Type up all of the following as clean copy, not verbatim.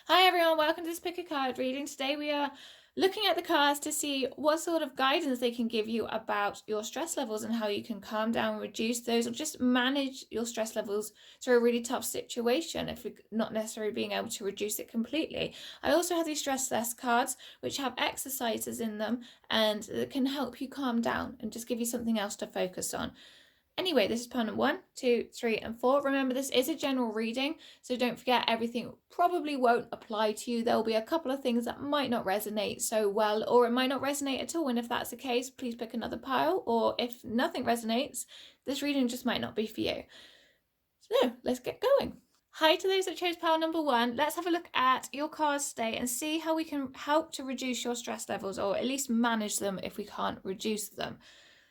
Hi everyone, welcome to this pick a card reading. Today we are looking at the cards to see what sort of guidance they can give you about your stress levels and how you can calm down, reduce those, or just manage your stress levels through a really tough situation if you're not necessarily being able to reduce it completely. I also have these stress less cards which have exercises in them and that can help you calm down and just give you something else to focus on. Anyway, this is pile number 1, 2, 3, and 4. Remember, this is a general reading, so don't forget everything probably won't apply to you. There will be a couple of things that might not resonate so well, or it might not resonate at all. And if that's the case, please pick another pile. Or if nothing resonates, this reading just might not be for you. So let's get going. Hi to those that chose pile number 1. Let's have a look at your cards today and see how we can help to reduce your stress levels, or at least manage them if we can't reduce them.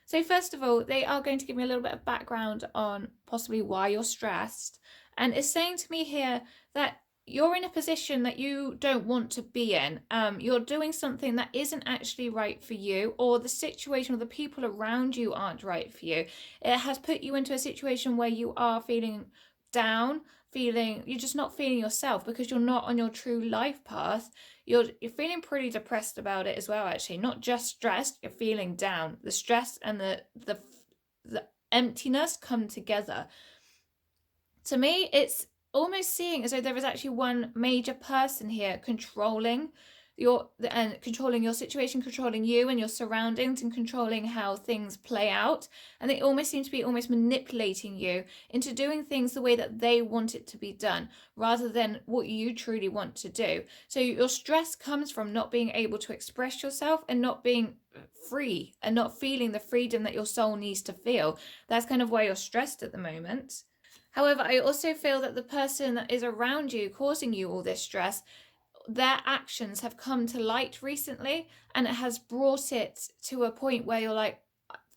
So first of all, they are going to give me a little bit of background on possibly why you're stressed. And it's saying to me here that you're in a position that you don't want to be in. You're doing something that isn't actually right for you, or the situation or the people around you aren't right for you. It has put you into a situation where you are feeling down, you're just not feeling yourself because you're not on your true life path. You're feeling pretty depressed about it as well, actually. Not just stressed, you're feeling down. The stress and the emptiness come together. To me, it's almost seeing as though there is actually one major person here controlling your situation, controlling you and your surroundings, and controlling how things play out. And they almost seem to be almost manipulating you into doing things the way that they want it to be done, rather than what you truly want to do. So your stress comes from not being able to express yourself and not being free and not feeling the freedom that your soul needs to feel. That's kind of why you're stressed at the moment. However, I also feel that the person that is around you causing you all this stress, their actions have come to light recently, and it has brought it to a point where you're like,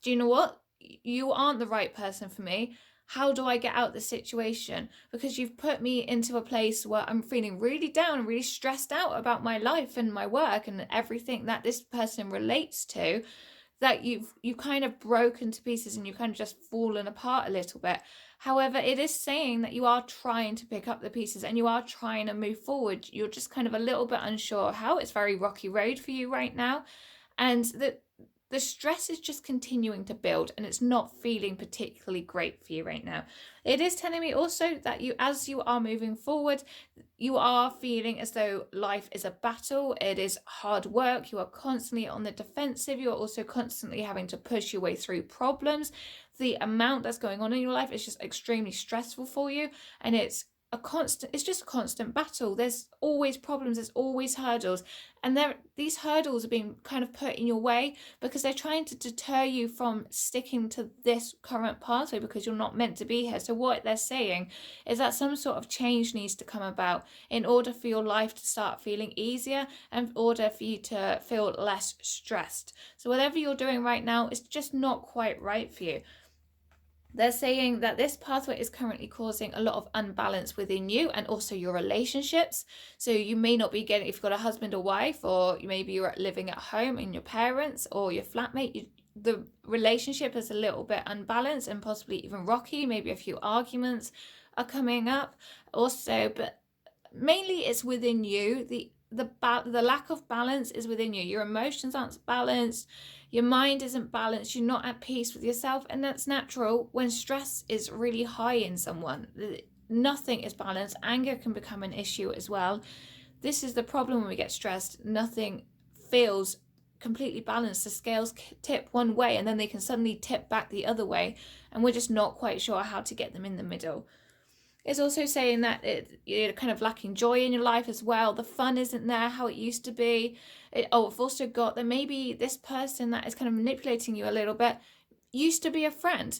do you know what? You aren't the right person for me. How do I get out of this situation? Because you've put me into a place where I'm feeling really down and really stressed out about my life and my work and everything that this person relates to, that you've kind of broken to pieces and you've kind of just fallen apart a little bit. However, it is saying that you are trying to pick up the pieces and you are trying to move forward. You're just kind of a little bit unsure how. It's very rocky road for you right now, and the stress is just continuing to build and it's not feeling particularly great for you right now. It is telling me also that as you are moving forward, you are feeling as though life is a battle. It is hard work. You are constantly on the defensive. You are also constantly having to push your way through problems. The amount that's going on in your life is just extremely stressful for you, and it's just a constant battle. There's always problems, there's always hurdles, and these hurdles are being kind of put in your way because they're trying to deter you from sticking to this current pathway, because you're not meant to be here. So what they're saying is that some sort of change needs to come about in order for your life to start feeling easier and in order for you to feel less stressed. So whatever you're doing right now is just not quite right for you. They're saying that this pathway is currently causing a lot of unbalance within you and also your relationships. So you may not be getting, if you've got a husband or wife, or maybe you're living at home in your parents or your flatmate, the relationship is a little bit unbalanced and possibly even rocky. Maybe a few arguments are coming up also, but mainly it's within you. The lack of balance is within you. Your emotions aren't balanced, your mind isn't balanced, you're not at peace with yourself, and that's natural when stress is really high in someone. Nothing is balanced. Anger can become an issue as well. This is the problem when we get stressed. Nothing feels completely balanced. The scales tip one way and then they can suddenly tip back the other way, and we're just not quite sure how to get them in the middle. It's also saying that you're kind of lacking joy in your life as well. The fun isn't there how it used to be. I've also got that maybe this person that is kind of manipulating you a little bit used to be a friend.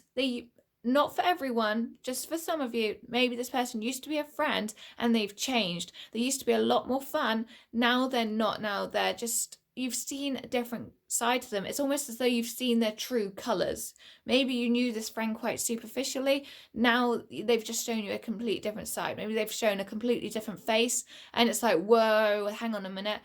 Not for everyone, just for some of you. Maybe this person used to be a friend and they've changed. They used to be a lot more fun. Now they're not. Now they're just, you've seen a different side to them. It's almost as though you've seen their true colours. Maybe you knew this friend quite superficially. Now they've just shown you a complete different side. Maybe they've shown a completely different face, and it's like, whoa, hang on a minute.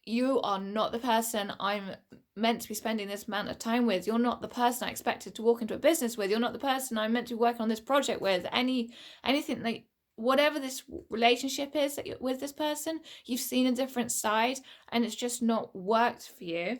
You are not the person I'm meant to be spending this amount of time with. You're not the person I expected to walk into a business with. You're not the person I'm meant to be working on this project with. Anything that whatever this relationship is with this person, you've seen a different side and it's just not worked for you.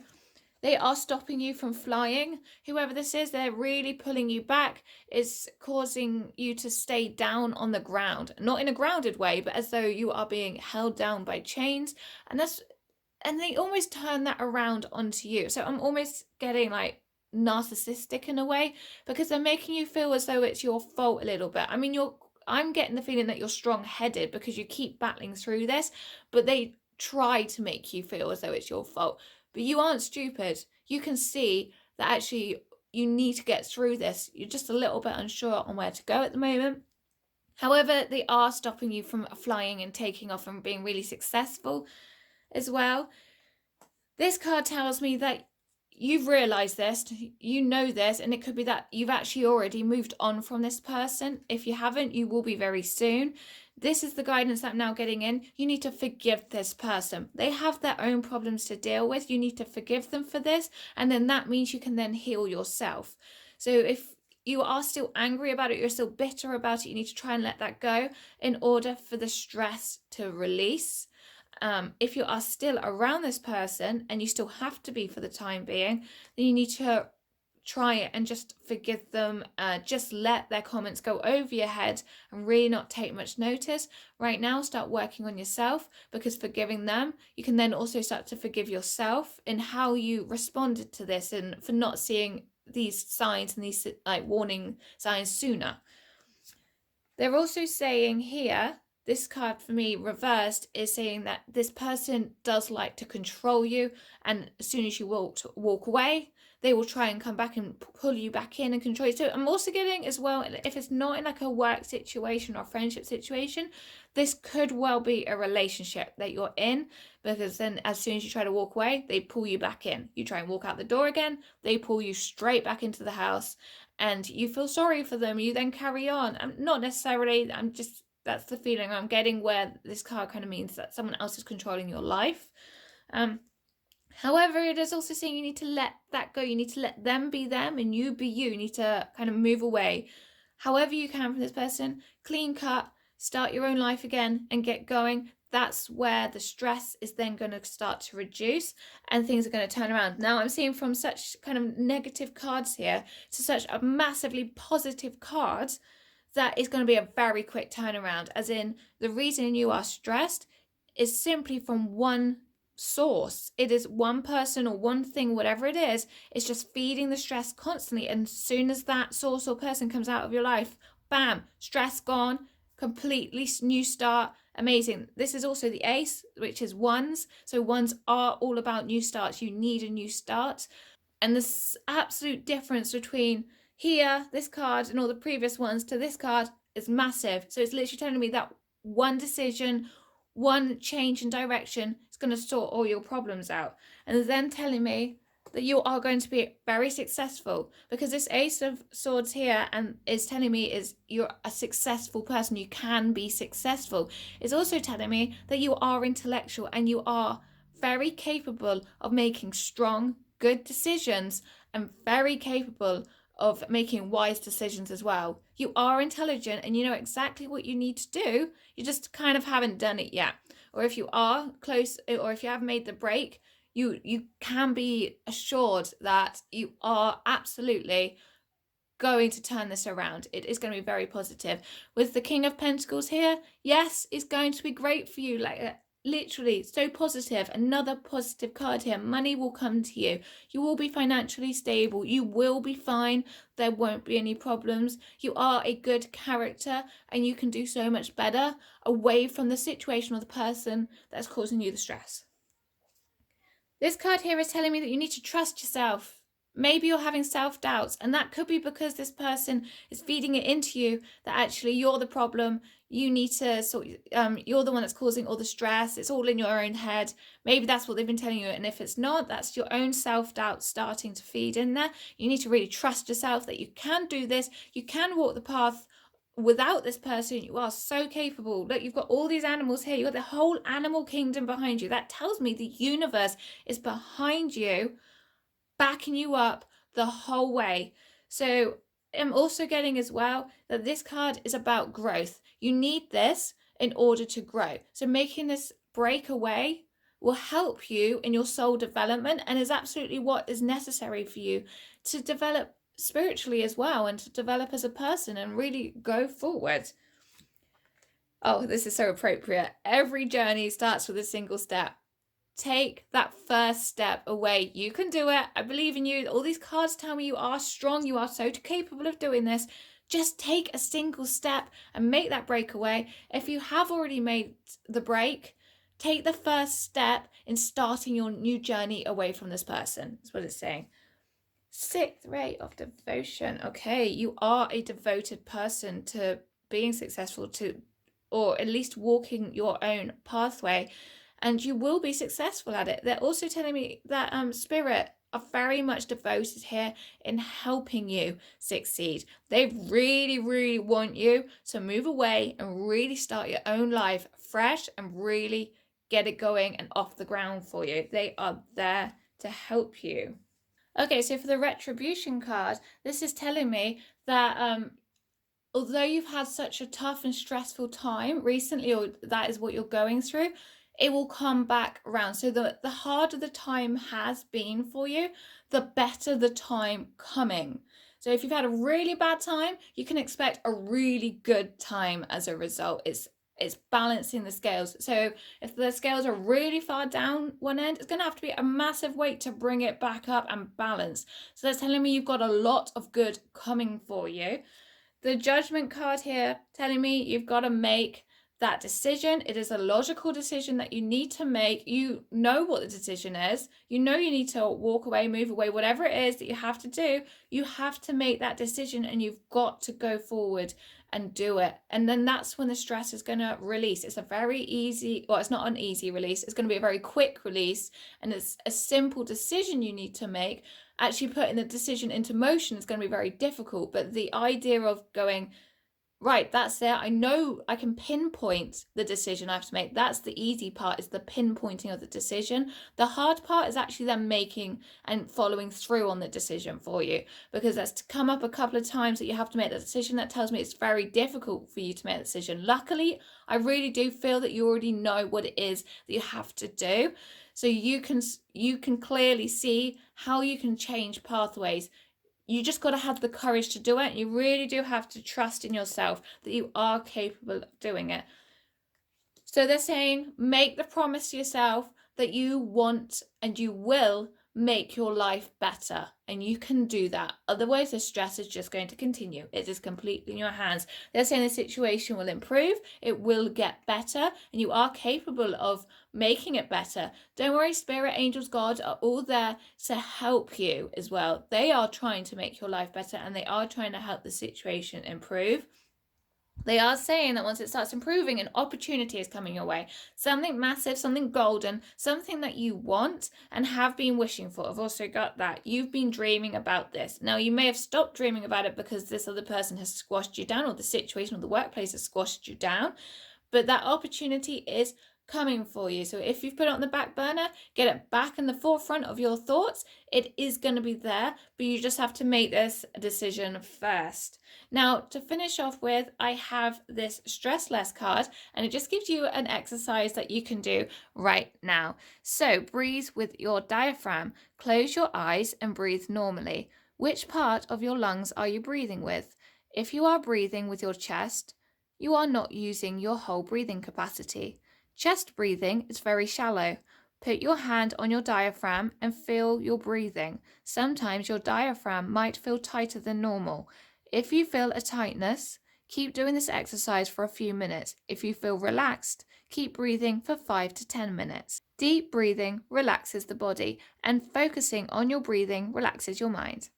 They are stopping you from flying. Whoever this is, they're really pulling you back. It's causing you to stay down on the ground, not in a grounded way, but as though you are being held down by chains. And they almost turn that around onto you. So I'm almost getting like narcissistic in a way, because they're making you feel as though it's your fault a little bit. I mean, I'm getting the feeling that you're strong-headed because you keep battling through this, but they try to make you feel as though it's your fault. But you aren't stupid. You can see that actually you need to get through this. You're just a little bit unsure on where to go at the moment. However, they are stopping you from flying and taking off and being really successful as well. This card tells me that you've realized this, you know this, and it could be that you've actually already moved on from this person. If you haven't, you will be very soon. This is the guidance that I'm now getting in. You need to forgive this person. They have their own problems to deal with. You need to forgive them for this, and then that means you can then heal yourself. So if you are still angry about it, you're still bitter about it, you need to try and let that go in order for the stress to release. If you are still around this person and you still have to be for the time being, then you need to try it and just forgive them. Just let their comments go over your head and really not take much notice. Right now, start working on yourself, because forgiving them, you can then also start to forgive yourself in how you responded to this and for not seeing these signs and these like warning signs sooner. They're also saying here, this card for me reversed is saying that this person does like to control you, and as soon as you walk away, they will try and come back and pull you back in and control you. So I'm also getting as well, if it's not in like a work situation or friendship situation, this could well be a relationship that you're in, because then as soon as you try to walk away, they pull you back in. You try and walk out the door again, they pull you straight back into the house, and you feel sorry for them. You then carry on. Not necessarily, that's the feeling I'm getting, where this card kind of means that someone else is controlling your life. However, it is also saying you need to let that go. You need to let them be them and you be you. You need to kind of move away however you can from this person, clean cut, start your own life again and get going. That's where the stress is then going to start to reduce and things are going to turn around. Now I'm seeing from such kind of negative cards here to such a massively positive card that is going to be a very quick turnaround, as in the reason you are stressed is simply from one source. It is one person or one thing, whatever it is, it's just feeding the stress constantly. And as soon as that source or person comes out of your life, bam, stress gone, completely new start. Amazing. This is also the ace, which is ones. So ones are all about new starts. You need a new start. And the absolute difference between here, this card, and all the previous ones to this card is massive. So it's literally telling me that one decision, one change in direction is going to sort all your problems out. And then telling me that you are going to be very successful, because this Ace of Swords here and is telling me is you're a successful person. You can be successful. It's also telling me that you are intellectual and you are very capable of making strong, good decisions and very capable of making wise decisions as well. You are intelligent and you know exactly what you need to do. You just kind of haven't done it yet. Or if you are close, or if you have made the break, you can be assured that you are absolutely going to turn this around. It is going to be very positive. With the King of Pentacles here, yes, it's going to be great for you. Like literally so positive. Another positive card here. Money will come to you. You will be financially stable. You will be fine. There won't be any problems. You are a good character and you can do so much better away from the situation or the person that's causing you the stress. This card here is telling me that you need to trust yourself. Maybe you're having self-doubts, and that could be because this person is feeding it into you that actually you're the problem. You need to you're the one that's causing all the stress. It's all in your own head. Maybe that's what they've been telling you, and if it's not, that's your own self-doubt starting to feed in there. You need to really trust yourself that you can do this. You can walk the path without this person. You are so capable. Look, you've got all these animals here. You've got the whole animal kingdom behind you. That tells me the universe is behind you, backing you up the whole way. So am also getting as well that this card is about growth. You need this in order to grow. So making this breakaway will help you in your soul development and is absolutely what is necessary for you to develop spiritually as well and to develop as a person and really go forward. Oh, this is so appropriate. Every journey starts with a single step. Take that first step away. You can do it. I believe in you. All these cards tell me you are strong. You are so capable of doing this. Just take a single step and make that breakaway. If you have already made the break, take the first step in starting your new journey away from this person. That's what it's saying. Sixth ray of devotion. Okay, you are a devoted person to being successful, to, or at least walking your own pathway, and you will be successful at it. They're also telling me that spirit are very much devoted here in helping you succeed. They really, really want you to move away and really start your own life fresh and really get it going and off the ground for you. They are there to help you. Okay, so for the retribution card, this is telling me that although you've had such a tough and stressful time recently, or that is what you're going through, it will come back around. So the harder the time has been for you, the better the time coming. So if you've had a really bad time, you can expect a really good time as a result. It's balancing the scales. So if the scales are really far down one end, it's going to have to be a massive weight to bring it back up and balance. So that's telling me you've got a lot of good coming for you. The judgment card here telling me you've got to make that decision. It is a logical decision that you need to make. You know what the decision is. You know you need to walk away, move away, whatever it is that you have to do. You have to make that decision and you've got to go forward and do it. And then that's when the stress is going to release. It's a very easy, well, it's not an easy release. It's going to be a very quick release. And it's a simple decision you need to make. Actually putting the decision into motion is going to be very difficult. But the idea of going, right, that's it. I know I can pinpoint the decision I have to make. That's the easy part, is the pinpointing of the decision. The hard part is actually then making and following through on the decision for you, because that's come up a couple of times that you have to make the decision. That tells me it's very difficult for you to make a decision. Luckily, I really do feel that you already know what it is that you have to do. So you can clearly see how you can change pathways. You just got to have the courage to do it. You really do have to trust in yourself that you are capable of doing it. So they're saying, make the promise to yourself that you want and you will make your life better, and you can do that. Otherwise, the stress is just going to continue. It is completely in your hands. They're saying the situation will improve, it will get better, and you are capable of making it better. Don't worry, spirit, angels, God are all there to help you as well. They are trying to make your life better, and they are trying to help the situation improve. They are saying that once it starts improving, an opportunity is coming your way. Something massive, something golden, something that you want and have been wishing for. I've also got that. You've been dreaming about this. Now, you may have stopped dreaming about it because this other person has squashed you down, or the situation or the workplace has squashed you down. But that opportunity is coming for you. So if you've put it on the back burner, get it back in the forefront of your thoughts. It is going to be there, but you just have to make this decision first. Now, to finish off with, I have this stress less card, and it just gives you an exercise that you can do right now. So breathe with your diaphragm, close your eyes and breathe normally. Which part of your lungs are you breathing with? If you are breathing with your chest, you are not using your whole breathing capacity. Chest breathing is very shallow. Put your hand on your diaphragm and feel your breathing. Sometimes your diaphragm might feel tighter than normal. If you feel a tightness, keep doing this exercise for a few minutes. If you feel relaxed, keep breathing for 5 to 10 minutes. Deep breathing relaxes the body, and focusing on your breathing relaxes your mind.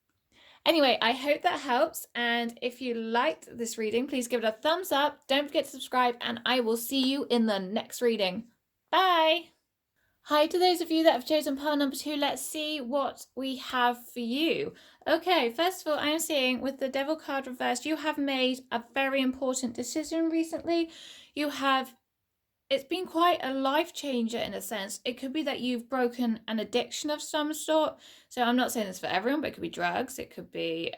Anyway, I hope that helps, and if you liked this reading, please give it a thumbs up. Don't forget to subscribe, and I will see you in the next reading. Bye! Hi to those of you that have chosen pile number 2. Let's see what we have for you. Okay, first of all, I am seeing with the Devil card reversed, you have made a very important decision recently. It's been quite a life changer in a sense. It could be that you've broken an addiction of some sort. So I'm not saying this for everyone, but it could be drugs. It could be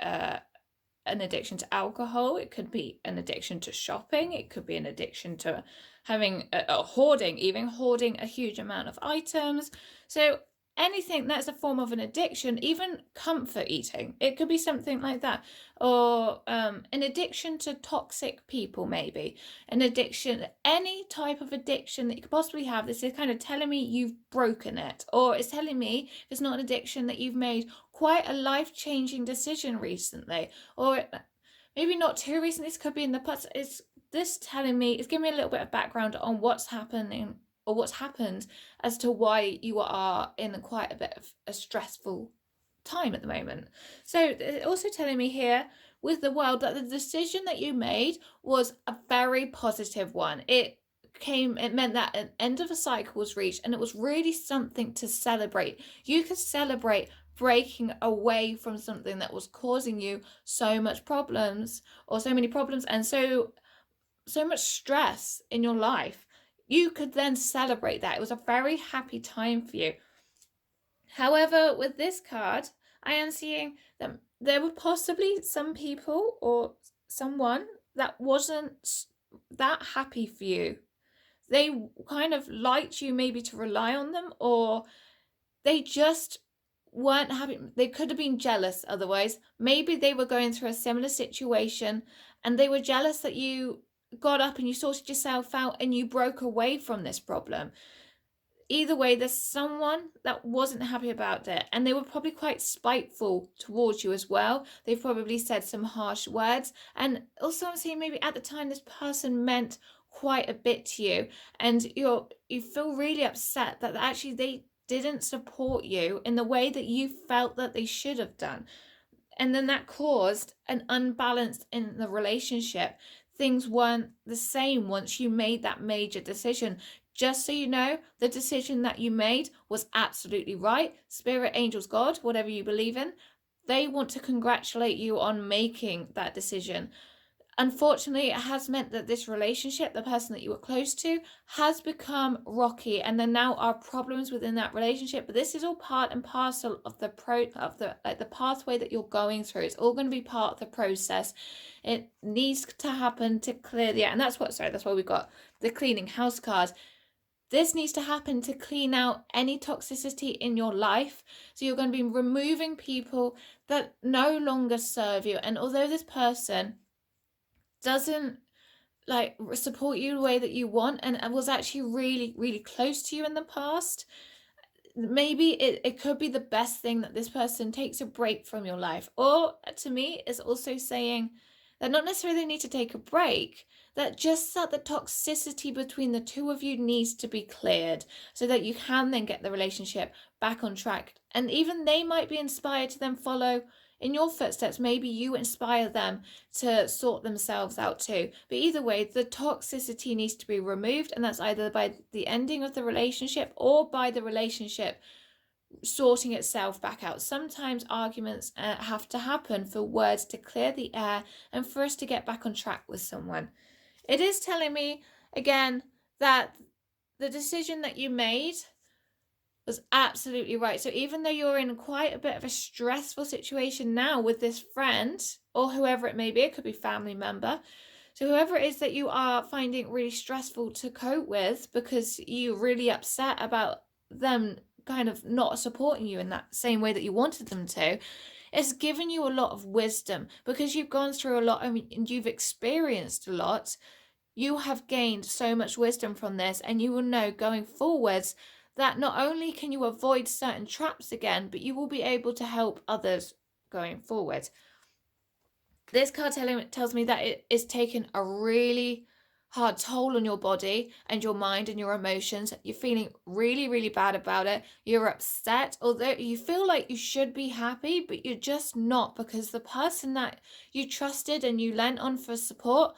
an addiction to alcohol, it could be an addiction to shopping, it could be an addiction to having a hoarding, even hoarding a huge amount of items. So anything that's a form of an addiction, even comfort eating, it could be something like that. Or an addiction to toxic people, maybe an addiction, any type of addiction that you could possibly have. This is kind of telling me you've broken it, or it's telling me if it's not an addiction that you've made quite a life-changing decision recently, or maybe not too recently. This could be in the past. It's this telling me, it's giving me a little bit of background on what's happening or what's happened as to why you are in quite a bit of a stressful time at the moment. So also telling me here with the world that the decision that you made was a very positive one. It meant that an end of a cycle was reached, and it was really something to celebrate. You could celebrate breaking away from something that was causing you so much problems, or so many problems, and so much stress in your life. You could then celebrate that. It was a very happy time for you. However, with this card, I am seeing that there were possibly some people or someone that wasn't that happy for you. They kind of liked you maybe to rely on them, or they just weren't happy. They could have been jealous otherwise. Maybe they were going through a similar situation and they were jealous that you got up and you sorted yourself out and you broke away from this problem. Either way, there's someone that wasn't happy about it, and they were probably quite spiteful towards you as well. They've probably said some harsh words, and also I'm seeing maybe at the time this person meant quite a bit to you, and you feel really upset that actually they didn't support you in the way that you felt that they should have done. And then that caused an unbalance in the relationship. Things weren't the same once you made that major decision. Just so you know, the decision that you made was absolutely right. Spirit, angels, God, whatever you believe in, they want to congratulate you on making that decision. Unfortunately, it has meant that this relationship, the person that you were close to, has become rocky, and there now are problems within that relationship. But this is all part and parcel of the pathway that you're going through. It's all going to be part of the process. It needs to happen to clear the air, and that's why we've got the cleaning house card. This needs to happen to clean out any toxicity in your life. So you're going to be removing people that no longer serve you. And although this person doesn't support you the way that you want and was actually really, really close to you in the past, maybe it could be the best thing that this person takes a break from your life. Or to me, it's also saying that not necessarily they need to take a break, that just that the toxicity between the two of you needs to be cleared so that you can then get the relationship back on track. And even they might be inspired to then follow in your footsteps. Maybe you inspire them to sort themselves out too. But either way, the toxicity needs to be removed, and that's either by the ending of the relationship or by the relationship sorting itself back out. Sometimes arguments have to happen for words to clear the air and for us to get back on track with someone. It is telling me again that the decision that you made was absolutely right. So even though you're in quite a bit of a stressful situation now with this friend or whoever it may be, it could be family member, so whoever it is that you are finding really stressful to cope with because you're really upset about them kind of not supporting you in that same way that you wanted them to, it's given you a lot of wisdom because you've gone through a lot and you've experienced a lot. You have gained so much wisdom from this, and you will know going forwards that not only can you avoid certain traps again, but you will be able to help others going forward. This card tells me that it is taking a really hard toll on your body and your mind and your emotions. You're feeling really, really bad about it. You're upset, although you feel like you should be happy, but you're just not, because the person that you trusted and you lent on for support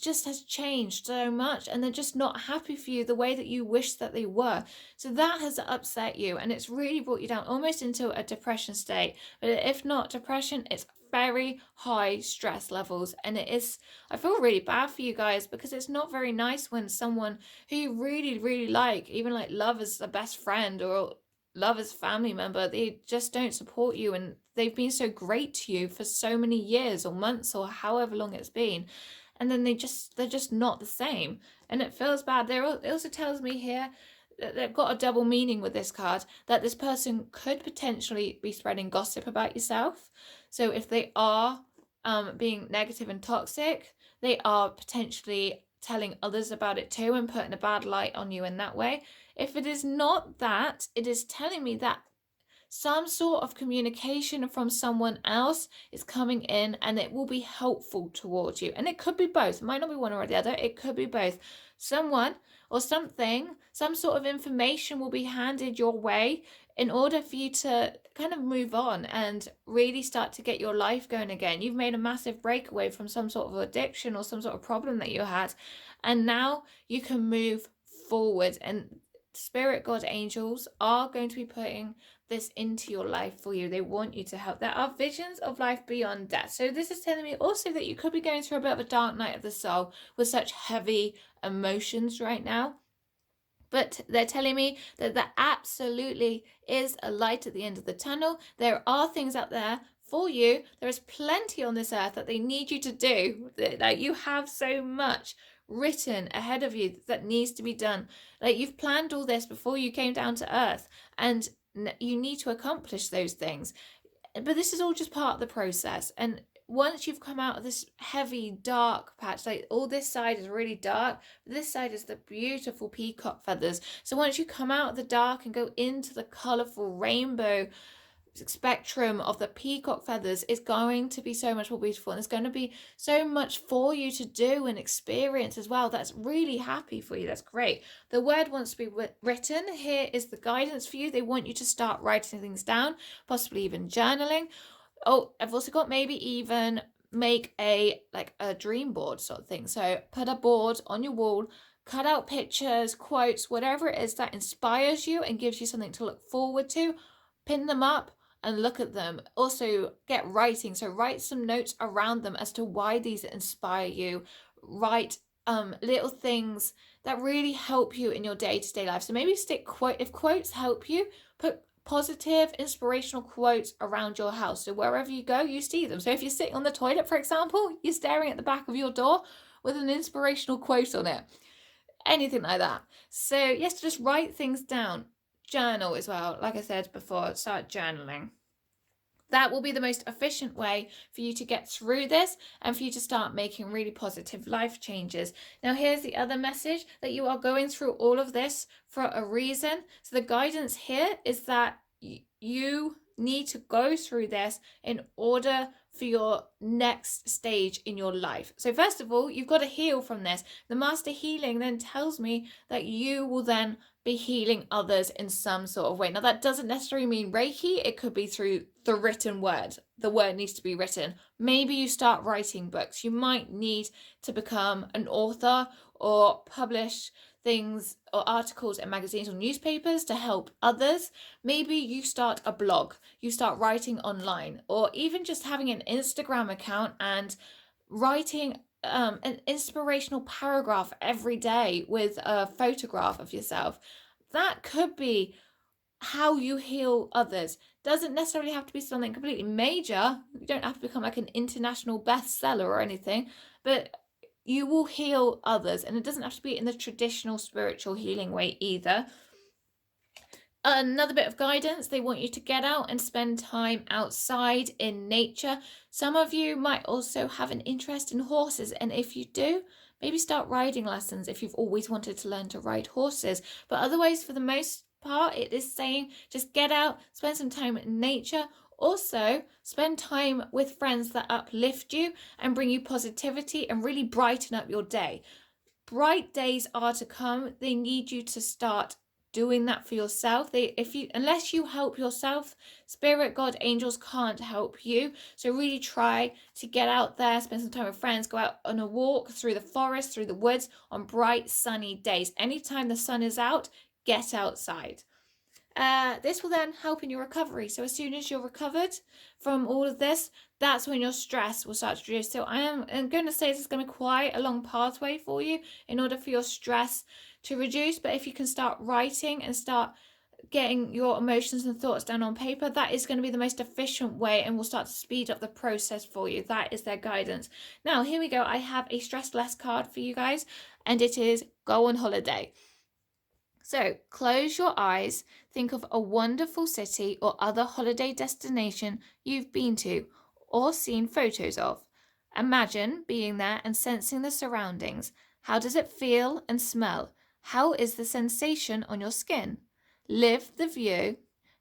just has changed so much, and they're just not happy for you the way that you wish that they were. So that has upset you, and it's really brought you down almost into a depression state. But if not depression, it's very high stress levels, and I feel really bad for you guys because it's not very nice when someone who you really, really like, even like love as a best friend or love as family member, they just don't support you and they've been so great to you for so many years or months or however long it's been, and then they're just not the same, and it feels bad. It also tells me here that they've got a double meaning with this card, that this person could potentially be spreading gossip about yourself. So if they are being negative and toxic, they are potentially telling others about it too and putting a bad light on you in that way. If it is not that, it is telling me that some sort of communication from someone else is coming in and it will be helpful towards you. And it could be both. It might not be one or the other. It could be both. Someone or something, some sort of information will be handed your way in order for you to kind of move on and really start to get your life going again. You've made a massive breakaway from some sort of addiction or some sort of problem that you had, and now you can move forward, and spirit god angels are going to be putting this into your life for you. They want you to help. There are visions of life beyond death. So this is telling me also that you could be going through a bit of a dark night of the soul with such heavy emotions right now. But they're telling me that there absolutely is a light at the end of the tunnel. There are things out there for you. There is plenty on this earth that they need you to do. Like, you have so much written ahead of you that needs to be done. Like, you've planned all this before you came down to earth, and you need to accomplish those things. But this is all just part of the process. And once you've come out of this heavy dark patch, like all this side is really dark, but this side is the beautiful peacock feathers. So once you come out of the dark and go into the colorful rainbow spectrum of the peacock feathers, is going to be so much more beautiful, and there's going to be so much for you to do and experience as well. That's really happy for you. That's great. The word wants to be written. Here is the guidance for you. They want you to start writing things down, possibly even journaling. Oh, I've also got maybe even make a dream board sort of thing. So put a board on your wall, cut out pictures, quotes, whatever it is that inspires you and gives you something to look forward to, pin them up and look at them. Also get writing. So write some notes around them as to why these inspire you. Write little things that really help you in your day-to-day life. So maybe stick if quotes help you, put positive inspirational quotes around your house, so wherever you go you see them. So if you're sitting on the toilet, for example, you're staring at the back of your door with an inspirational quote on it, anything like that. So yes, just write things down. Journal as well. Like I said before, start journaling. That will be the most efficient way for you to get through this and for you to start making really positive life changes. Now, here's the other message, that you are going through all of this for a reason. So the guidance here is that you need to go through this in order for your next stage in your life. So first of all, you've got to heal from this. The master healing then tells me that you will then be healing others in some sort of way. Now, that doesn't necessarily mean Reiki. It could be through the written word. The word needs to be written. Maybe you start writing books. You might need to become an author or publish things or articles in magazines or newspapers to help others. Maybe you start a blog, you start writing online, or even just having an Instagram account and writing an inspirational paragraph every day with a photograph of yourself. That could be how you heal others. Doesn't necessarily have to be something completely major. You don't have to become like an international bestseller or anything, but you will heal others, and it doesn't have to be in the traditional spiritual healing way either. Another bit of guidance, they want you to get out and spend time outside in nature. Some of you might also have an interest in horses, and if you do, maybe start riding lessons if you've always wanted to learn to ride horses. But otherwise, for the most part, it is saying just get out, spend some time in nature. Also, spend time with friends that uplift you and bring you positivity and really brighten up your day. Bright days are to come. They need you to start doing that for yourself. Unless you help yourself, spirit, God, angels can't help you. So really try to get out there, spend some time with friends, go out on a walk through the forest, through the woods on bright sunny days. Anytime the sun is out, get outside. This will then help in your recovery. So as soon as you're recovered from all of this, that's when your stress will start to reduce. So I'm going to say this is going to be quite a long pathway for you in order for your stress to reduce. But if you can start writing and start getting your emotions and thoughts down on paper, that is going to be the most efficient way and will start to speed up the process for you. That is their guidance. Now, here we go. I have a stress less card for you guys, and it is go on holiday. So close your eyes, think of a wonderful city or other holiday destination you've been to or seen photos of. Imagine being there and sensing the surroundings. How does it feel and smell? How is the sensation on your skin? Live the view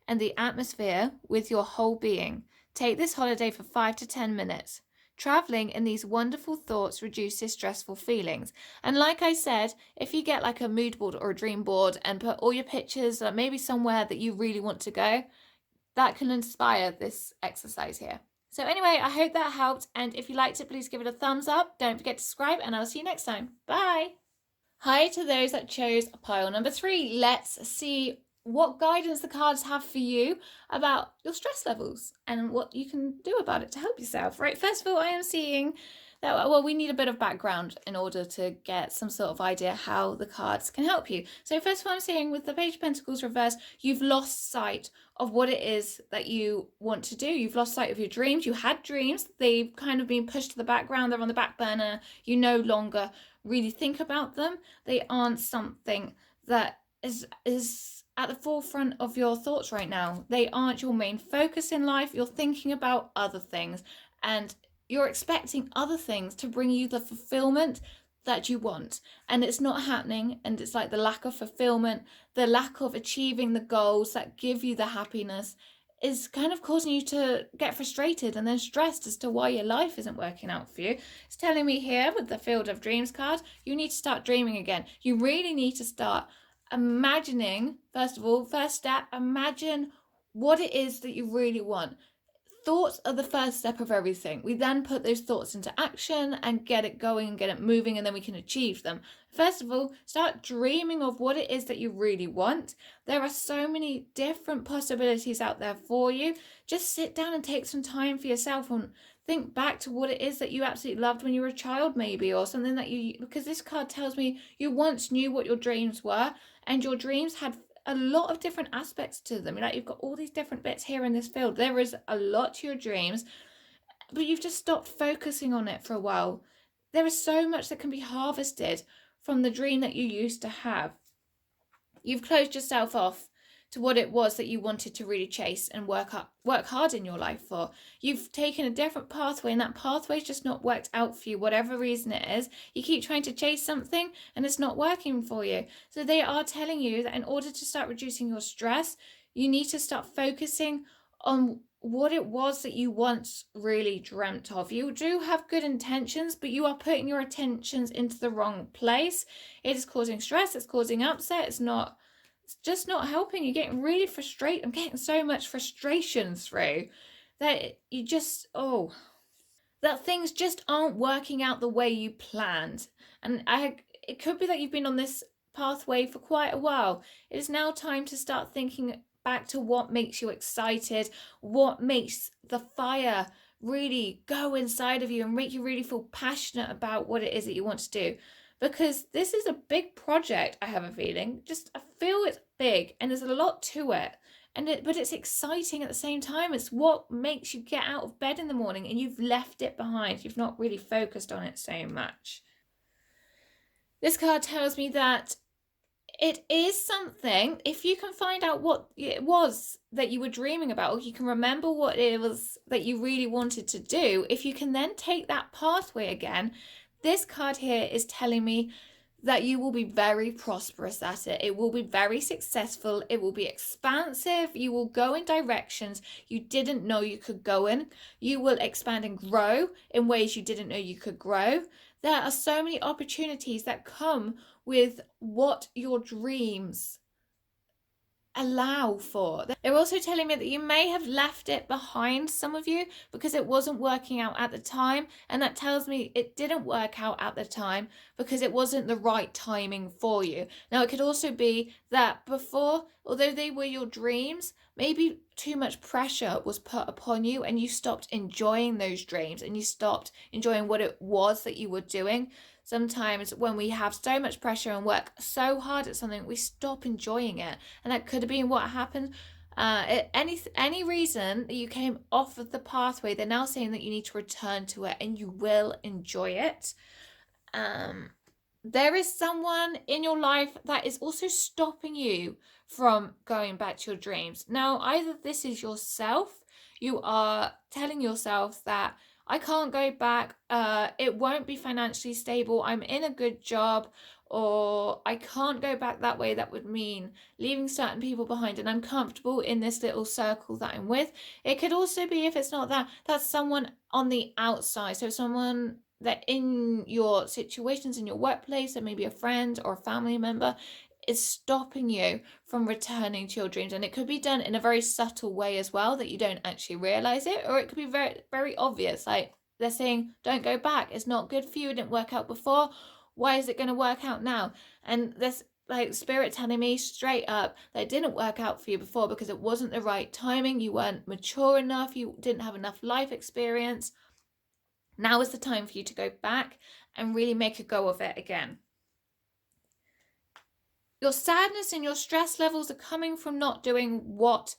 and the atmosphere with your whole being. Take this holiday for 5 to 10 minutes. Traveling in these wonderful thoughts reduces stressful feelings. And like I said, if you get like a mood board or a dream board and put all your pictures, maybe somewhere that you really want to go, that can inspire this exercise here. So anyway, I hope that helped. And if you liked it, please give it a thumbs up. Don't forget to subscribe, and I'll see you next time. Bye. Hi to those that chose pile number 3. Let's see what guidance the cards have for you about your stress levels and what you can do about it to help yourself. Right, first of all, I am seeing that, well, we need a bit of background in order to get some sort of idea how the cards can help you. So first of all, I'm seeing with the Page of Pentacles reversed, you've lost sight of what it is that you want to do. You've lost sight of your dreams. You had dreams. They've kind of been pushed to the background. They're on the back burner. You no longer really think about them. They aren't something that is at the forefront of your thoughts right now. They aren't your main focus in life. You're thinking about other things, and you're expecting other things to bring you the fulfillment that you want, and it's not happening. And it's like the lack of fulfillment, the lack of achieving the goals that give you the happiness is kind of causing you to get frustrated and then stressed as to why your life isn't working out for you. It's telling me here with the Field of Dreams card, you need to start dreaming again. You really need to start imagining. First of all, first step, imagine what it is that you really want. Thoughts are the first step of everything. We then put those thoughts into action and get it going and get it moving, and then we can achieve them. First of all, start dreaming of what it is that you really want. There are so many different possibilities out there for you. Just sit down and take some time for yourself and think back to what it is that you absolutely loved when you were a child, maybe, or something that because this card tells me you once knew what your dreams were, and your dreams had a lot of different aspects to them. Like, you've got all these different bits here in this field. There is a lot to your dreams, but you've just stopped focusing on it for a while. There is so much that can be harvested from the dream that you used to have. You've closed yourself off to what it was that you wanted to really chase and work hard in your life for. You've taken a different pathway, and that pathway's just not worked out for you, whatever reason it is. You keep trying to chase something and it's not working for you. So they are telling you that in order to start reducing your stress, you need to start focusing on what it was that you once really dreamt of. You do have good intentions, but you are putting your intentions into the wrong place. It is causing stress, it's causing upset, it's just not helping. You're getting really frustrated. I'm getting so much frustration through that you just, that things just aren't working out the way you planned. And it could be that you've been on this pathway for quite a while. It is now time to start thinking back to what makes you excited, what makes the fire really go inside of you and make you really feel passionate about what it is that you want to do. Because this is a big project, I have a feeling. I feel it's big and there's a lot to it. But it's exciting at the same time. It's what makes you get out of bed in the morning, and you've left it behind. You've not really focused on it so much. This card tells me that it is something, if you can find out what it was that you were dreaming about, or you can remember what it was that you really wanted to do, if you can then take that pathway again, this card here is telling me that you will be very prosperous at it. It will be very successful. It will be expansive. You will go in directions you didn't know you could go in. You will expand and grow in ways you didn't know you could grow. There are so many opportunities that come with what your dreams allow for. They're also telling me that you may have left it behind, some of you, because it wasn't working out at the time, and that tells me it didn't work out at the time because it wasn't the right timing for you. Now, it could also be that before, although they were your dreams, maybe too much pressure was put upon you and you stopped enjoying those dreams and you stopped enjoying what it was that you were doing. sometimes when we have so much pressure and work so hard at something, we stop enjoying it. And that could have been what happened. Any reason that you came off of the pathway, they're now saying that you need to return to it, and you will enjoy it. There is someone in your life that is also stopping you from going back to your dreams. Now, either this is yourself, you are telling yourself that I can't go back, it won't be financially stable, I'm in a good job, or I can't go back that way. That would mean leaving certain people behind, and I'm comfortable in this little circle that I'm with. It could also be, if it's not that, that's someone on the outside. So someone that in your situations in your workplace, that maybe a friend or a family member, is stopping you from returning to your dreams. And it could be done in a very subtle way as well, that you don't actually realize it, or it could be very, very obvious. Like they're saying, don't go back, it's not good for you, it didn't work out before, why is it going to work out now? And this, like, spirit telling me straight up that it didn't work out for you before because it wasn't the right timing, you weren't mature enough, you didn't have enough life experience. Now is the time for you to go back and really make a go of it again. Your sadness and your stress levels are coming from not doing what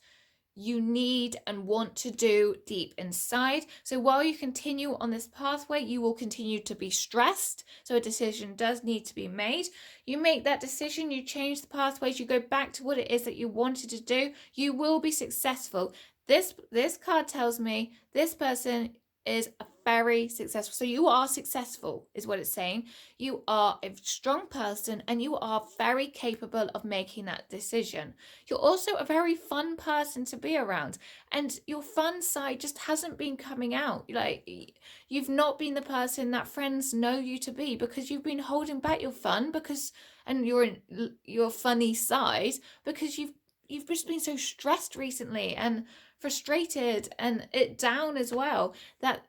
you need and want to do deep inside. So while you continue on this pathway, you will continue to be stressed. So a decision does need to be made. You make that decision, you change the pathways, you go back to what it is that you wanted to do, you will be successful. This card tells me this person is a very successful. So you are successful, is what it's saying. You are a strong person and you are very capable of making that decision. You're also a very fun person to be around, and your fun side just hasn't been coming out. Like, you've not been the person that friends know you to be because you've been holding back your fun and your funny side because you've just been so stressed recently and frustrated and it down as well, that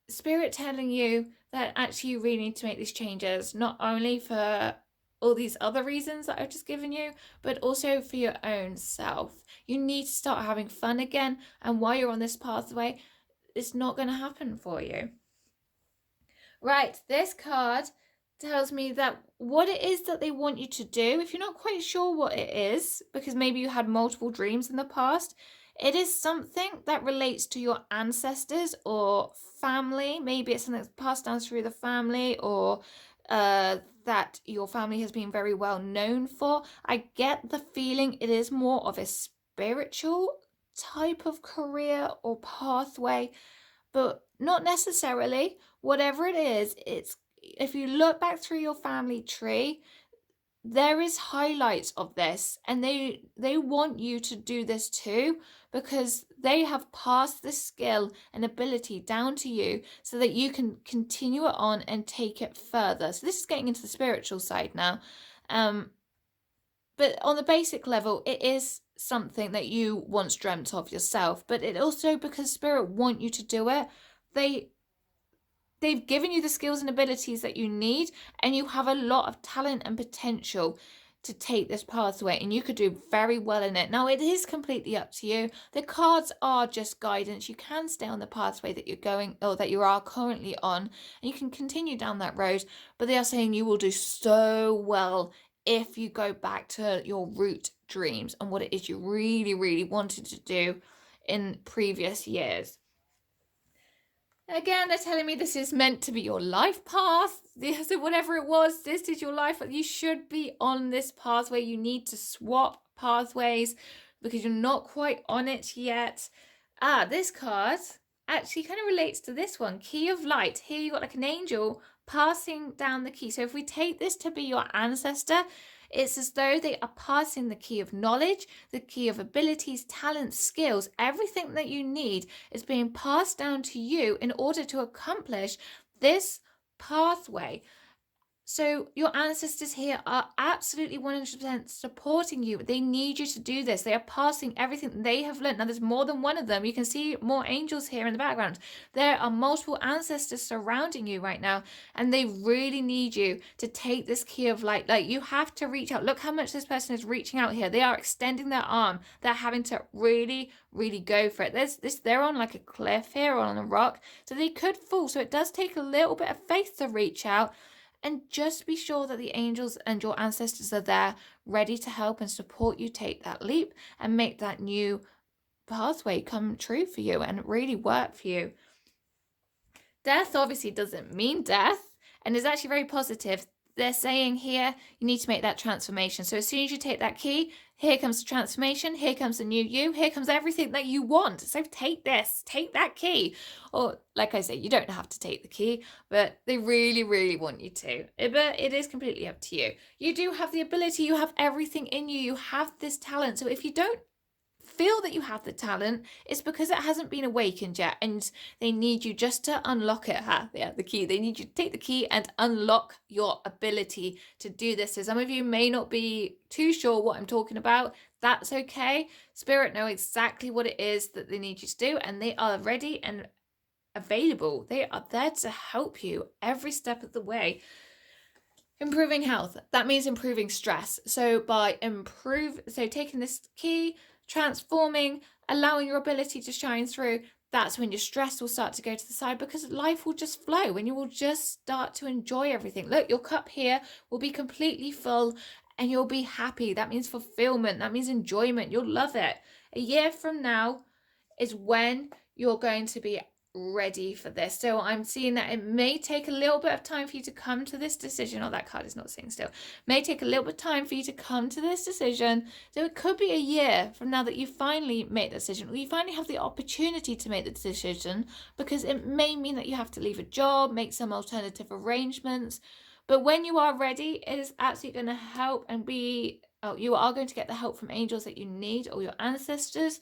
spirit telling you that actually you really need to make these changes, not only for all these other reasons that I've just given you, but also for your own self. You need to start having fun again, and while you're on this pathway, it's not going to happen for you. Right, this card tells me that what it is that they want you to do, if you're not quite sure what it is, because maybe you had multiple dreams in the past, it is something that relates to your ancestors or family. Maybe it's something that's passed down through the family, or that your family has been very well known for. I get the feeling it is more of a spiritual type of career or pathway, but not necessarily. Whatever it is, it's, if you look back through your family tree, there is highlights of this, and they want you to do this too, because they have passed this skill and ability down to you so that you can continue it on and take it further. So this is getting into the spiritual side now, but on the basic level, it is something that you once dreamt of yourself, but it also, because spirit want you to do it, they've given you the skills and abilities that you need, and you have a lot of talent and potential to take this pathway, and you could do very well in it. Now, it is completely up to you. The cards are just guidance. You can stay on the pathway that you're going, or that you are currently on, and you can continue down that road, but they are saying you will do so well if you go back to your root dreams and what it is you really, really wanted to do in previous years. Again, they're telling me this is meant to be your life path. So whatever it was, this is your life. You should be on this pathway. You need to swap pathways because you're not quite on it yet. This card actually kind of relates to this one, Key of Light. Here you got like an angel passing down the key. So if we take this to be your ancestor, it's as though they are passing the key of knowledge, the key of abilities, talents, skills. Everything that you need is being passed down to you in order to accomplish this pathway. So your ancestors here are absolutely 100% supporting you. They need you to do this. They are passing everything they have learned. Now, there's more than one of them. You can see more angels here in the background. There are multiple ancestors surrounding you right now, and they really need you to take this key of light. Like, you have to reach out. Look how much this person is reaching out here. They are extending their arm. They're having to really, really go for it. They're on like a cliff here, or on a rock, so they could fall. So it does take a little bit of faith to reach out. and just be sure that the angels and your ancestors are there ready to help and support you take that leap and make that new pathway come true for you and really work for you. Death obviously doesn't mean death and is actually very positive. They're saying here you need to make that transformation. So as soon as you take that key, here comes the transformation, here comes the new you, here comes everything that you want. So take this, take that key. Or like I say, you don't have to take the key, but they really, really want you to. But it is completely up to you. You do have the ability, you have everything in you, you have this talent. So if you don't feel that you have the talent, it's because it hasn't been awakened yet, and they need you just to unlock it. The key. They need you to take the key and unlock your ability to do this. So some of you may not be too sure what I'm talking about. That's okay. Spirit know exactly what it is that they need you to do, and they are ready and available. They are there to help you every step of the way. Improving health, that means improving stress. So taking this key, transforming, allowing your ability to shine through, that's when your stress will start to go to the side, because life will just flow and you will just start to enjoy everything. Look, your cup here will be completely full and you'll be happy. That means fulfillment, that means enjoyment. You'll love it. A year from now is when you're going to be ready for this. So I'm seeing that it may take a little bit of time for you to come to this decision. That card is not sitting still. May take a little bit of time for you to come to this decision. So it could be a year from now that you finally make the decision, or you finally have the opportunity to make the decision, because it may mean that you have to leave a job, make some alternative arrangements. But when you are ready, it is absolutely going to help and you are going to get the help from angels that you need, or your ancestors.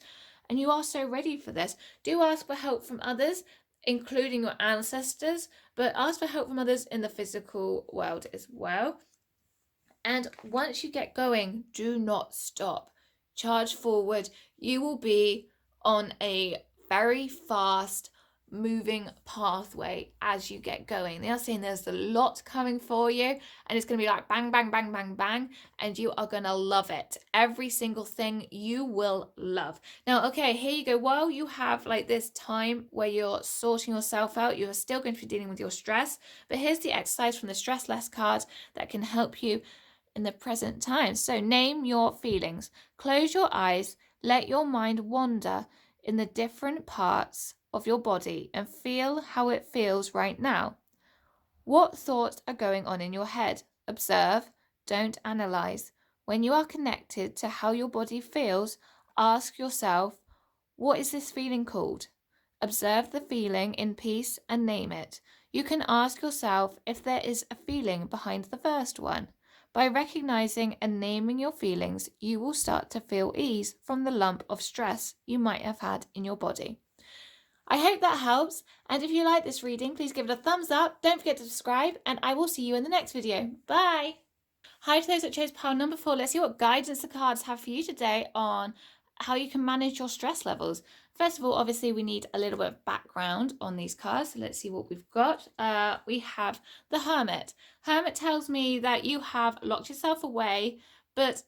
And you are so ready for this. Do ask for help from others, including your ancestors, but ask for help from others in the physical world as well. And once you get going, do not stop. Charge forward. You will be on a very fast moving pathway as you get going. They are saying there's a lot coming for you, and it's going to be like bang, bang, bang, bang, bang, and you are going to love it. Every single thing you will love. Now, okay, here you go. While you have like this time where you're sorting yourself out, you are still going to be dealing with your stress, but here's the exercise from the Stress Less card that can help you in the present time. So name your feelings. Close your eyes. Let your mind wander in the different parts of your body and feel how it feels right now. What thoughts are going on in your head? Observe, don't analyze. When you are connected to how your body feels, ask yourself, what is this feeling called? Observe the feeling in peace and name it. You can ask yourself if there is a feeling behind the first one. By recognizing and naming your feelings, you will start to feel ease from the lump of stress you might have had in your body. I hope that helps, and if you like this reading, please give it a thumbs up, don't forget to subscribe, and I will see you in the next video. Bye! Hi to those that chose pile number 4. Let's see what guidance the cards have for you today on how you can manage your stress levels. First of all, obviously we need a little bit of background on these cards, so let's see what we've got. We have the Hermit. Hermit tells me that you have locked yourself away, but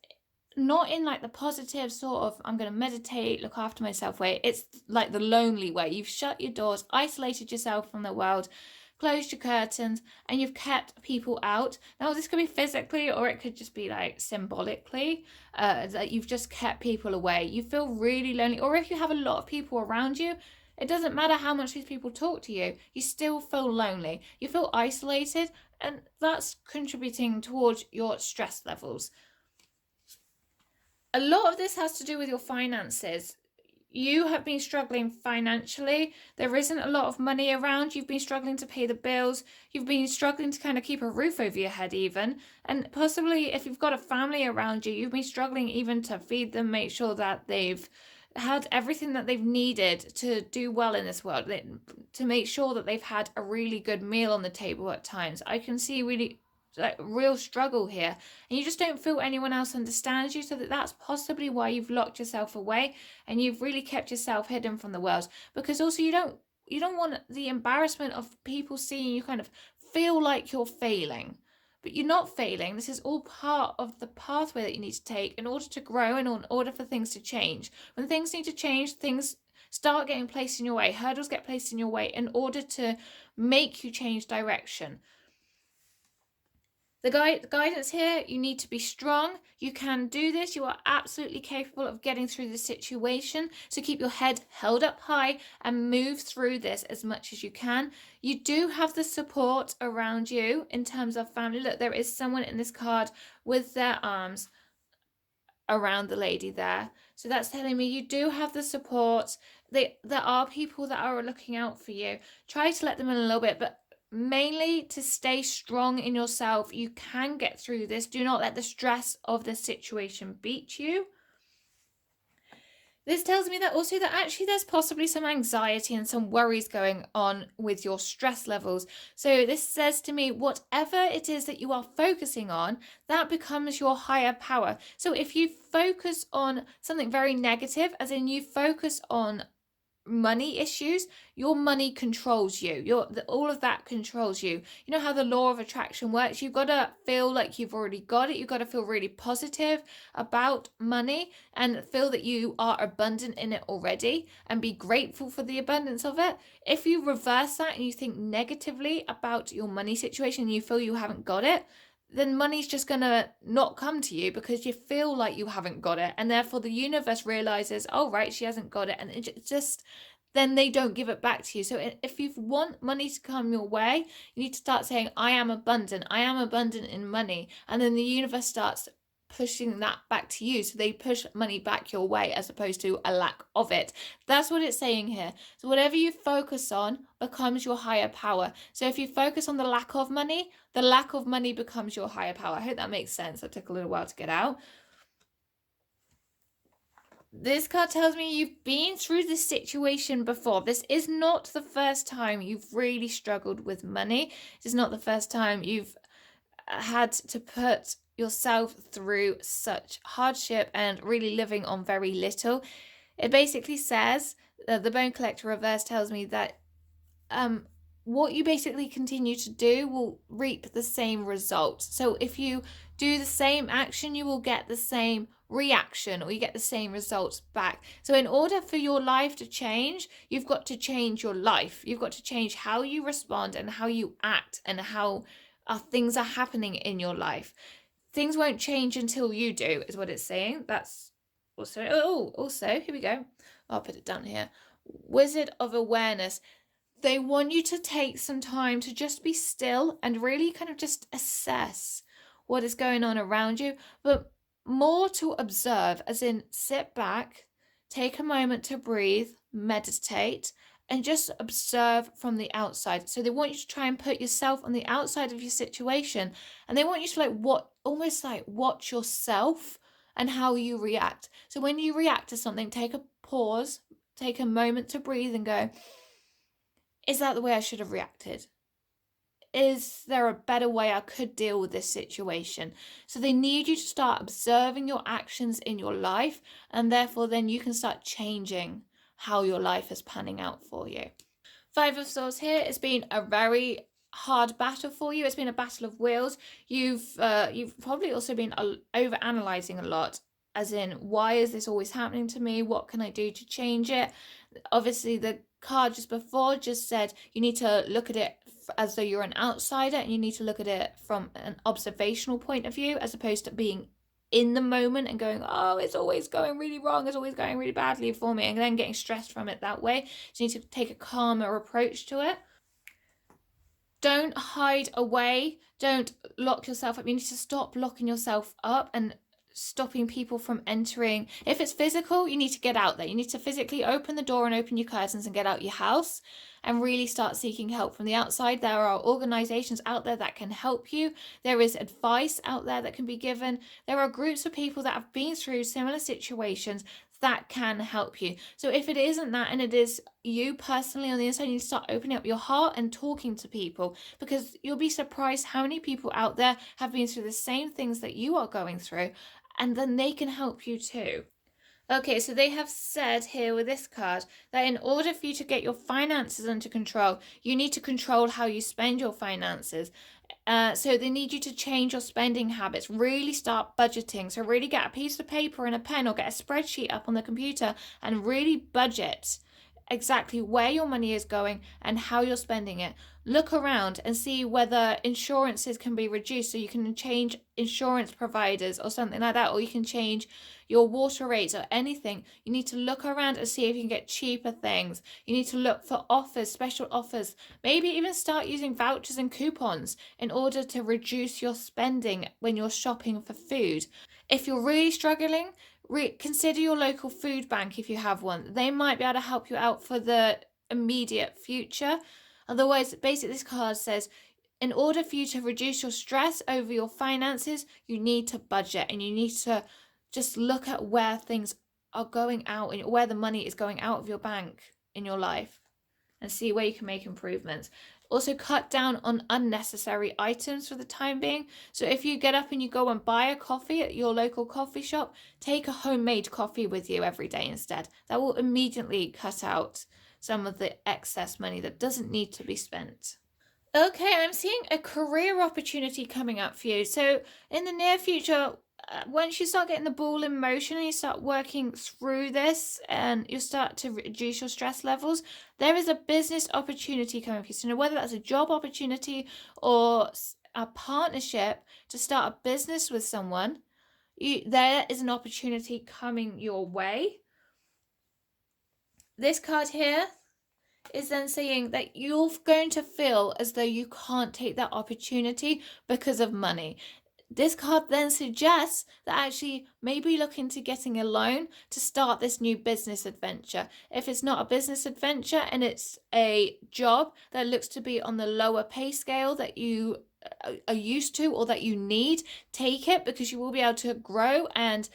not in like the positive sort of I'm going to meditate, look after myself way. It's like the lonely way. You've shut your doors, isolated yourself from the world, closed your curtains, and you've kept people out. Now this could be physically, or it could just be like symbolically, that you've just kept people away. You feel really lonely, or if you have a lot of people around you, it doesn't matter how much these people talk to you, you still feel lonely, you feel isolated, and that's contributing towards your stress levels. A lot of this has to do with your finances. You have been struggling financially. There isn't a lot of money around. You've been struggling to pay the bills. You've been struggling to kind of keep a roof over your head even. And possibly if you've got a family around you, you've been struggling even to feed them, make sure that they've had everything that they've needed to do well in this world, to make sure that they've had a really good meal on the table at times. I can see really like real struggle here, and you just don't feel anyone else understands you, so that's possibly why you've locked yourself away and you've really kept yourself hidden from the world, because also you don't want the embarrassment of people seeing you kind of feel like you're failing. But you're not failing. This is all part of the pathway that you need to take in order to grow and in order for things to change. When things need to change, things start getting placed in your way, hurdles get placed in your way in order to make you change direction. The guidance here, you need to be strong. You can do this. You are absolutely capable of getting through the situation. So keep your head held up high and move through this as much as you can. You do have the support around you in terms of family. Look, there is someone in this card with their arms around the lady there. So that's telling me you do have the support. There are people that are looking out for you. Try to let them in a little bit, but mainly to stay strong in yourself. You can get through this. Do not let the stress of the situation beat you. This tells me that also that actually there's possibly some anxiety and some worries going on with your stress levels. So this says to me, whatever it is that you are focusing on, that becomes your higher power. So if you focus on something very negative, as in you focus on money issues, your money controls you. All of that controls you. You know how the law of attraction works? You've got to feel like you've already got it. You've got to feel really positive about money and feel that you are abundant in it already and be grateful for the abundance of it. If you reverse that and you think negatively about your money situation and you feel you haven't got it, then money's just going to not come to you because you feel like you haven't got it. And therefore the universe realizes, oh, right, she hasn't got it. And it just, then they don't give it back to you. So if you want money to come your way, you need to start saying, I am abundant. I am abundant in money. And then the universe starts pushing that back to you. So they push money back your way as opposed to a lack of it. That's what it's saying here. So whatever you focus on becomes your higher power. So if you focus on the lack of money becomes your higher power. I hope that makes sense. That took a little while to get out. This card tells me you've been through this situation before. This is not the first time you've really struggled with money. It is not the first time you've had to put yourself through such hardship and really living on very little. It basically says, the Bone Collector reverse tells me that what you basically continue to do will reap the same result. So if you do the same action, you will get the same reaction or you get the same results back. So in order for your life to change, you've got to change your life. You've got to change how you respond and how you act and how things are happening in your life. Things won't change until you do, is what it's saying. That's also, here we go. I'll put it down here. Wizard of Awareness. They want you to take some time to just be still and really kind of just assess what is going on around you, but more to observe, as in sit back, take a moment to breathe, meditate, and just observe from the outside. So they want you to try and put yourself on the outside of your situation, and they want you to almost watch yourself and how you react. So when you react to something, take a pause, take a moment to breathe and go, is that the way I should have reacted? Is there a better way I could deal with this situation? So they need you to start observing your actions in your life, and therefore then you can start changing how your life is panning out for you. Five of Swords here. It's been a very hard battle for you. It's been a battle of wills. You've probably also been over-analyzing a lot, as in, why is this always happening to me? What can I do to change it? Obviously, the card just before just said you need to look at it as though you're an outsider, and you need to look at it from an observational point of view as opposed to being in the moment and going, oh, it's always going really wrong, it's always going really badly for me, and then getting stressed from it that way. So you need to take a calmer approach to it. Don't hide away. Don't lock yourself up. You need to stop locking yourself up and stopping people from entering. If it's physical, you need to get out there. You need to physically open the door and open your curtains and get out your house and really start seeking help from the outside. There are organizations out there that can help you. There is advice out there that can be given. There are groups of people that have been through similar situations that can help you. So if it isn't that and it is you personally on the inside, you need to start opening up your heart and talking to people, because you'll be surprised how many people out there have been through the same things that you are going through, and then they can help you too. Okay, so they have said here with this card that in order for you to get your finances under control, you need to control how you spend your finances. So they need you to change your spending habits, really start budgeting. So really get a piece of paper and a pen or get a spreadsheet up on the computer and really budget. exactly where your money is going and how you're spending it. Look around and see whether insurances can be reduced, so you can change insurance providers or something like that, or you can change your water rates or anything. You need to look around and see if you can get cheaper things. You need to look for offers, special offers. Maybe even start using vouchers and coupons in order to reduce your spending when you're shopping for food. If you're really struggling, consider your local food bank if you have one. They might be able to help you out for the immediate future. Otherwise, basically, this card says, in order for you to reduce your stress over your finances, you need to budget and you need to just look at where things are going out and where the money is going out of your bank in your life, and see where you can make improvements. Also, cut down on unnecessary items for the time being. So if you get up and you go and buy a coffee at your local coffee shop, take a homemade coffee with you every day instead. That will immediately cut out some of the excess money that doesn't need to be spent. Okay, I'm seeing a career opportunity coming up for you. So in the near future, once you start getting the ball in motion and you start working through this and you start to reduce your stress levels, there is a business opportunity coming for you. So whether that's a job opportunity or a partnership to start a business with someone, there is an opportunity coming your way. This card here is then saying that you're going to feel as though you can't take that opportunity because of money. This card then suggests that actually maybe look into getting a loan to start this new business adventure. If it's not a business adventure and it's a job that looks to be on the lower pay scale that you are used to or that you need, take it, because you will be able to grow and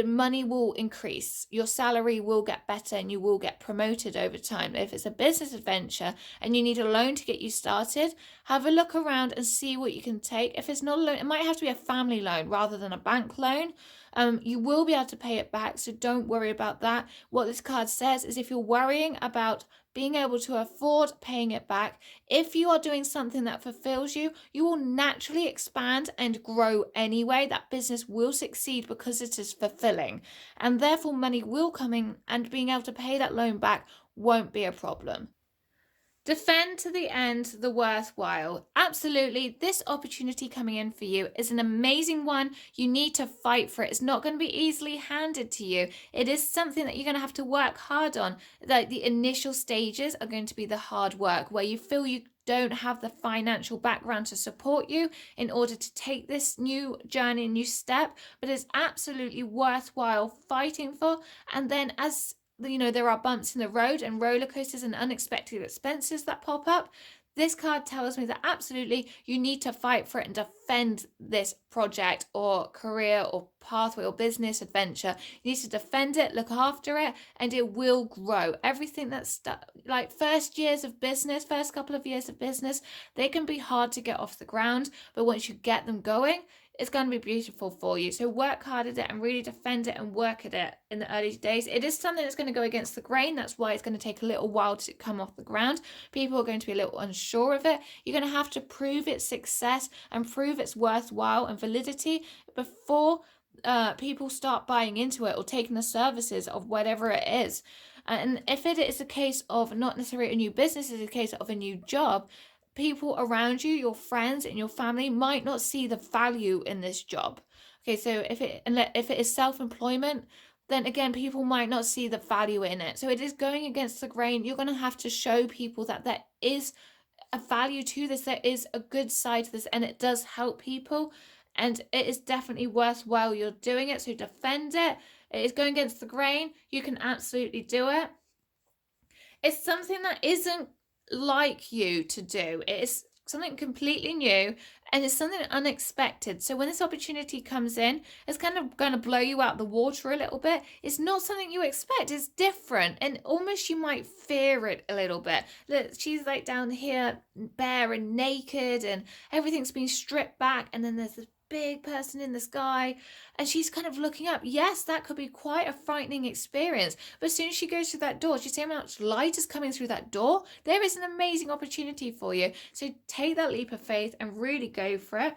money will increase. Your salary will get better and you will get promoted over time. If it's a business adventure and you need a loan to get you started, have a look around and see what you can take. If it's not a loan, it might have to be a family loan rather than a bank loan. You will be able to pay it back, so don't worry about that. What this card says is, if you're worrying about being able to afford paying it back, if you are doing something that fulfills you, you will naturally expand and grow anyway. That business will succeed because it is fulfilling, and therefore money will come in, and being able to pay that loan back won't be a problem. Defend to the end the worthwhile. Absolutely, this opportunity coming in for you is an amazing one. You need to fight for it. It's not going to be easily handed to you. It is something that you're going to have to work hard on. Like, the initial stages are going to be the hard work, where you feel you don't have the financial background to support you in order to take this new journey, new step, but it's absolutely worthwhile fighting for. And then, as there are bumps in the road and roller coasters and unexpected expenses that pop up, this card tells me that absolutely you need to fight for it and defend this project or career or pathway or business adventure. You need to defend it, look after it, and it will grow. Everything that's like first couple of years of business, they can be hard to get off the ground, but once you get them going, it's going to be beautiful for you. So work hard at it and really defend it and work at it in the early days. It is something that's going to go against the grain. That's why it's going to take a little while to come off the ground. People are going to be a little unsure of it. You're going to have to prove its success and prove its worthwhile and validity before people start buying into it or taking the services of whatever it is. And if it is a case of not necessarily a new business, it's a case of a new job, people around you, your friends and your family, might not see the value in this job. Okay, so if it is self-employment, then again, people might not see the value in it. So it is going against the grain. You're going to have to show people that there is a value to this, there is a good side to this, and it does help people, and it is definitely worthwhile you're doing it. So defend it. It is going against the grain. You can absolutely do it. It's something that isn't like you to do. It is something completely new, and it's something unexpected. So when this opportunity comes in, it's kind of going to blow you out the water a little bit. It's not something you expect. It's different, and almost you might fear it a little bit. Look, she's like down here bare and naked, and everything's been stripped back, and then there's this big person in the sky, and she's kind of looking up. Yes, that could be quite a frightening experience, but as soon as she goes through that door, she sees how much light is coming through that door. There is an amazing opportunity for you, so take that leap of faith and really go for it.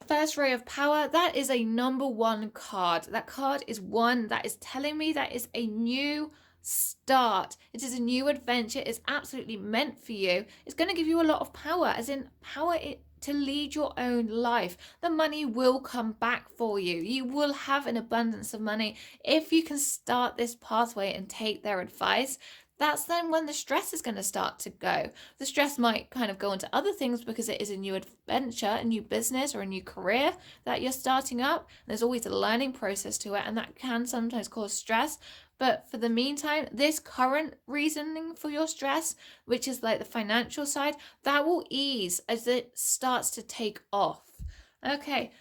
First ray of power, that is a number 1 card. That card is one that is telling me that is a new start. It is a new adventure. It's absolutely meant for you. It's going to give you a lot of power, as in power to lead your own life. The money will come back for you. You will have an abundance of money if you can start this pathway and take their advice. That's then when the stress is going to start to go. The stress might kind of go into other things because it is a new adventure, a new business, or a new career that you're starting up. There's always a learning process to it, and that can sometimes cause stress. But for the meantime, this current reasoning for your stress, which is like the financial side, that will ease as it starts to take off. Okay,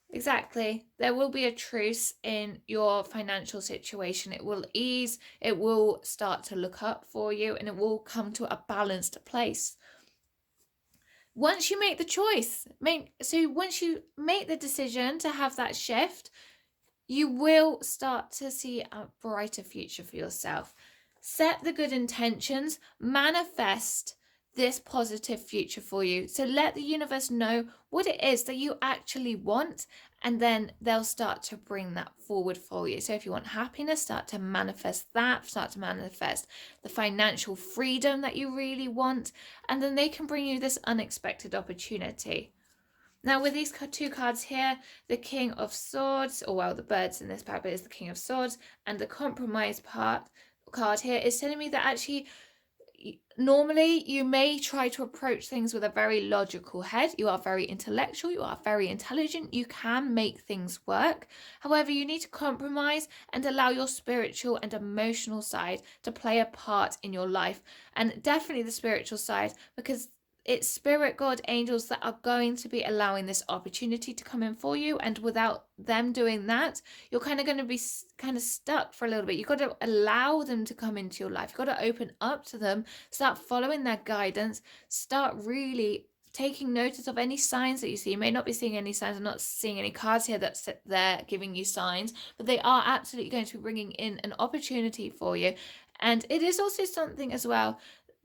exactly. There will be a truce in your financial situation. It will ease, it will start to look up for you, and it will come to a balanced place. Once you make the choice, once you make the decision to have that shift, you will start to see a brighter future for yourself. Set the good intentions, manifest this positive future for you. So let the universe know what it is that you actually want, and then they'll start to bring that forward for you. So if you want happiness, start to manifest that, start to manifest the financial freedom that you really want, and then they can bring you this unexpected opportunity. Now, with these two cards here, the King of Swords, or well, the birds in this pack, but is the King of Swords, and the Compromise card here is telling me that actually, normally you may try to approach things with a very logical head. You are very intellectual, you are very intelligent, you can make things work. However, you need to compromise and allow your spiritual and emotional side to play a part in your life, and definitely the spiritual side, because it's spirit, God, angels that are going to be allowing this opportunity to come in for you. And without them doing that, you're kind of going to be kind of stuck for a little bit. You've got to allow them to come into your life. You've got to open up to them, start following their guidance, start really taking notice of any signs that you see. You may not be seeing any signs. I'm not seeing any cards here that they're giving you signs, but they are absolutely going to be bringing in an opportunity for you. And it is also something as well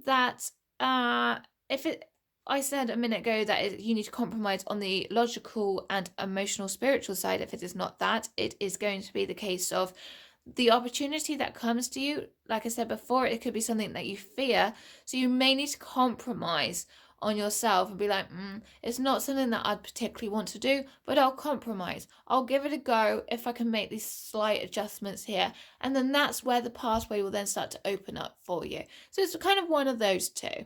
that I said a minute ago that you need to compromise on the logical and emotional spiritual side. If it is not that, it is going to be the case of the opportunity that comes to you. Like I said before, it could be something that you fear. So you may need to compromise on yourself and be like, it's not something that I'd particularly want to do, but I'll compromise. I'll give it a go if I can make these slight adjustments here. And then that's where the pathway will then start to open up for you. So it's kind of one of those two.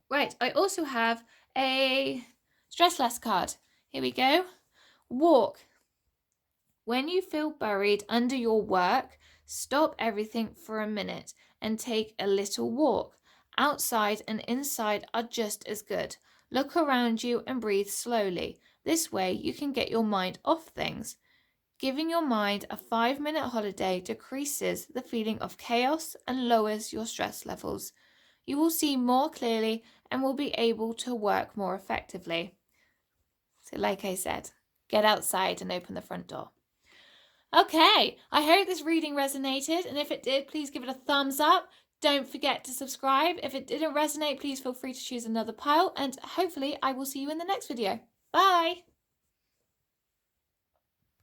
Right, I also have a stress less card. Here we go. Walk. When you feel buried under your work, stop everything for a minute and take a little walk. Outside and inside are just as good. Look around you and breathe slowly. This way you can get your mind off things. Giving your mind a 5-minute holiday decreases the feeling of chaos and lowers your stress levels. You will see more clearly and will be able to work more effectively. So like I said, get outside and open the front door. Okay, I hope this reading resonated, and if it did, please give it a thumbs up. Don't forget to subscribe. If it didn't resonate, please feel free to choose another pile, and hopefully I will see you in the next video. Bye!